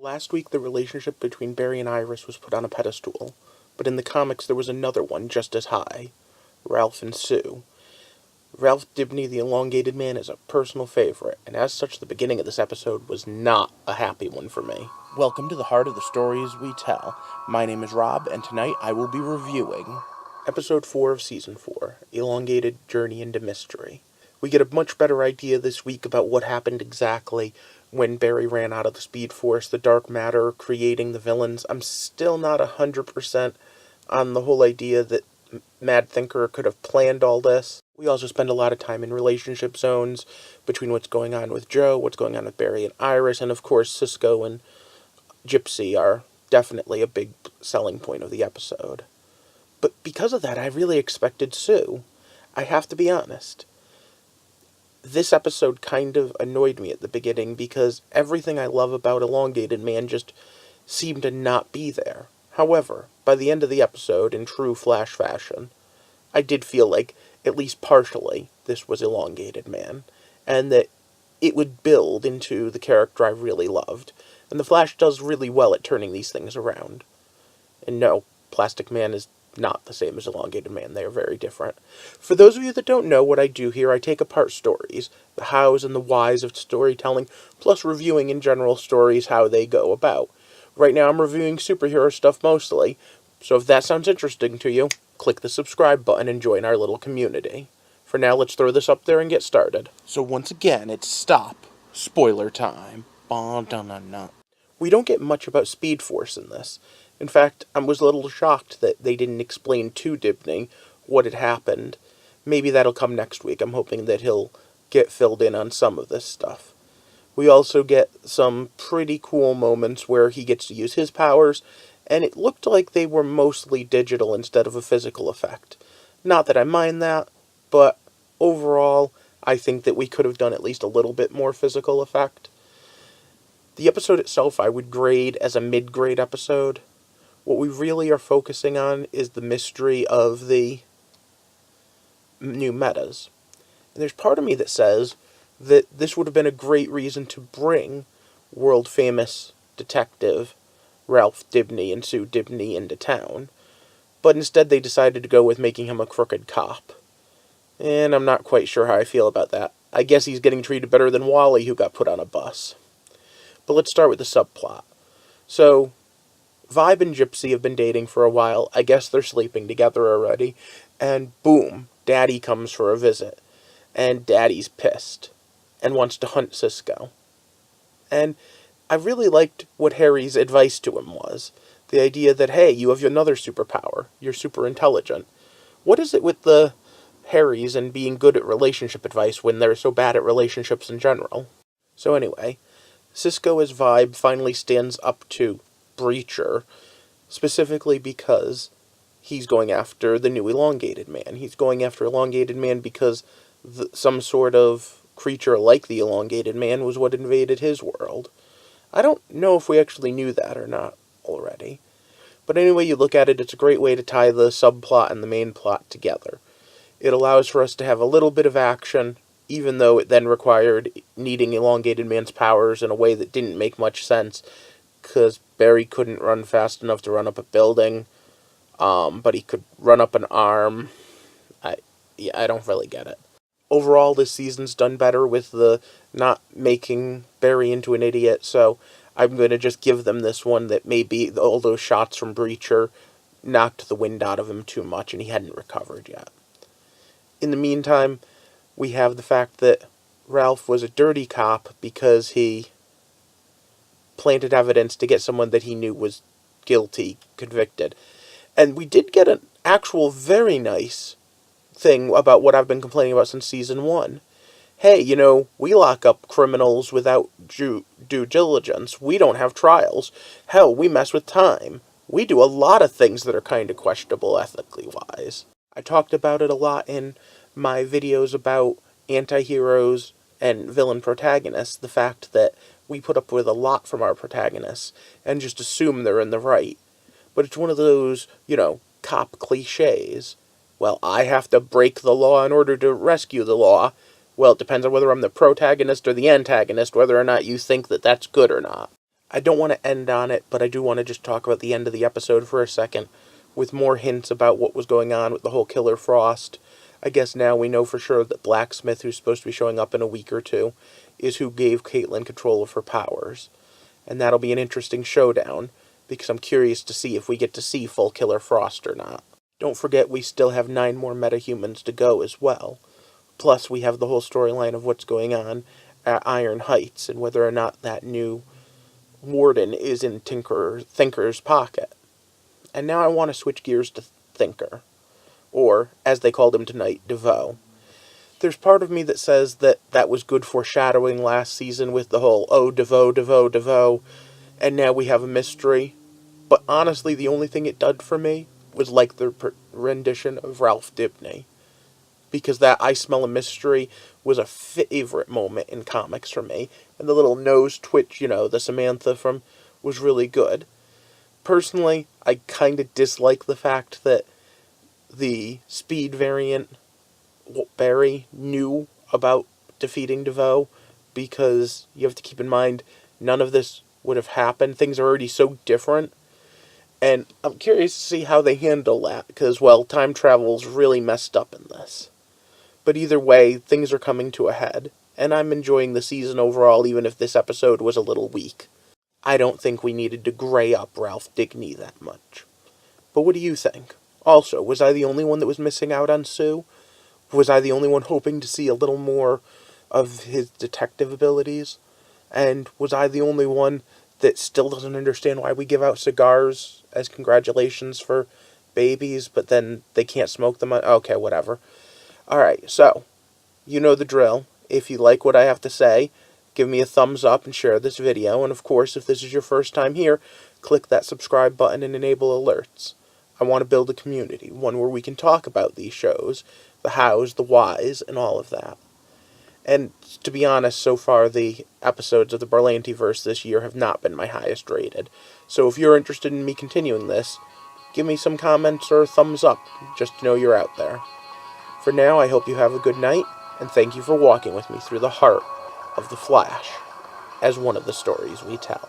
Last week, the relationship between Barry and Iris was put on a pedestal, but in the comics there was another one just as high, Ralph and Sue. Ralph Dibny, the Elongated Man, is a personal favorite, and as such the beginning of this episode was not a happy one for me. Welcome to the heart of the stories we tell. My name is Rob, and tonight I will be reviewing Episode 4 of Season 4, Elongated Journey into Mystery. We get a much better idea this week about what happened exactly when Barry ran out of the Speed Force, the dark matter creating the villains. I'm still not 100% on the whole idea that Mad Thinker could have planned all this. We also spend a lot of time in relationship zones between what's going on with Joe, what's going on with Barry and Iris, and of course Cisco and Gypsy are definitely a big selling point of the episode. But because of that, I really expected Sue. I have to be honest. This episode kind of annoyed me at the beginning because everything I love about Elongated Man just seemed to not be there. However, by the end of the episode, in true Flash fashion, I did feel like, at least partially, this was Elongated Man, and that it would build into the character I really loved. And the Flash does really well at turning these things around. And no, Plastic Man is not the same as Elongated Man. They are very different. For those of you that don't know what I do here, I take apart stories, the hows and the whys of storytelling, plus reviewing in general stories how they go about. Right now I'm reviewing superhero stuff mostly, so if that sounds interesting to you, click the subscribe button and join our little community. For now, let's throw this up there and get started. So once again, it's stop. Spoiler time. We don't get much about Speed Force in this. In fact, I was a little shocked that they didn't explain to Dibny what had happened. Maybe that'll come next week. I'm hoping that he'll get filled in on some of this stuff. We also get some pretty cool moments where he gets to use his powers, and it looked like they were mostly digital instead of a physical effect. Not that I mind that, but overall, I think that we could have done at least a little bit more physical effect. The episode itself I would grade as a mid-grade episode. What we really are focusing on is the mystery of the new metas. And there's part of me that says that this would have been a great reason to bring world-famous detective Ralph Dibny and Sue Dibny into town. But instead they decided to go with making him a crooked cop. And I'm not quite sure how I feel about that. I guess he's getting treated better than Wally, who got put on a bus. But let's start with the subplot. So, Vibe and Gypsy have been dating for a while. I guess they're sleeping together already. And boom, Daddy comes for a visit. And Daddy's pissed. And wants to hunt Cisco. And I really liked what Harry's advice to him was. The idea that, hey, you have another superpower. You're super intelligent. What is it with the Harrys and being good at relationship advice when they're so bad at relationships in general? So anyway, Cisco as Vibe finally stands up to Breacher, specifically because he's going after the new Elongated Man. He's going after Elongated Man because some sort of creature like the Elongated Man was what invaded his world. I don't know if we actually knew that or not already. But anyway you look at it, it's a great way to tie the subplot and the main plot together. It allows for us to have a little bit of action, even though it then required needing Elongated Man's powers in a way that didn't make much sense, because Barry couldn't run fast enough to run up a building, but he could run up an arm. I don't really get it. Overall, this season's done better with the not making Barry into an idiot, so I'm going to just give them this one that maybe all those shots from Breacher knocked the wind out of him too much and he hadn't recovered yet. In the meantime, we have the fact that Ralph was a dirty cop because he planted evidence to get someone that he knew was guilty convicted. And we did get an actual very nice thing about what I've been complaining about since Season 1. Hey, we lock up criminals without due diligence. We don't have trials. Hell, we mess with time. We do a lot of things that are kind of questionable ethically wise. I talked about it a lot in my videos about anti-heroes and villain protagonists, the fact that we put up with a lot from our protagonists and just assume they're in the right. But it's one of those, cop cliches. Well, I have to break the law in order to rescue the law. Well, it depends on whether I'm the protagonist or the antagonist, whether or not you think that that's good or not. I don't want to end on it, but I do want to just talk about the end of the episode for a second, with more hints about what was going on with the whole Killer Frost. I guess now we know for sure that Blacksmith, who's supposed to be showing up in a week or two, is who gave Caitlin control of her powers. And that'll be an interesting showdown, because I'm curious to see if we get to see full Killer Frost or not. Don't forget we still have 9 more metahumans to go as well. Plus we have the whole storyline of what's going on at Iron Heights, and whether or not that new warden is in Thinker's pocket. And now I want to switch gears to Thinker. Or, as they called him tonight, DeVoe. There's part of me that says that that was good foreshadowing last season with the whole, oh, DeVoe, DeVoe, DeVoe, and now we have a mystery. But honestly, the only thing it did for me was like the rendition of Ralph Dibny. Because that I Smell a Mystery was a favorite moment in comics for me. And the little nose twitch, the Samantha from, was really good. Personally, I kind of dislike the fact that the Speed variant, Barry, knew about defeating DeVoe, because you have to keep in mind, none of this would have happened. Things are already so different. And I'm curious to see how they handle that, because, well, time travel's really messed up in this. But either way, things are coming to a head, and I'm enjoying the season overall, even if this episode was a little weak. I don't think we needed to gray up Ralph Dibny that much. But what do you think? Also, was I the only one that was missing out on Sue? Was I the only one hoping to see a little more of his detective abilities? And was I the only one that still doesn't understand why we give out cigars as congratulations for babies, but then they can't smoke them? Okay, whatever. Alright, so, you know the drill. If you like what I have to say, give me a thumbs up and share this video. And of course, if this is your first time here, click that subscribe button and enable alerts. I want to build a community, one where we can talk about these shows, the hows, the whys, and all of that. And to be honest, so far the episodes of the Berlantiverse this year have not been my highest rated. So if you're interested in me continuing this, give me some comments or a thumbs up, just to know you're out there. For now, I hope you have a good night, and thank you for walking with me through the heart of The Flash, as one of the stories we tell.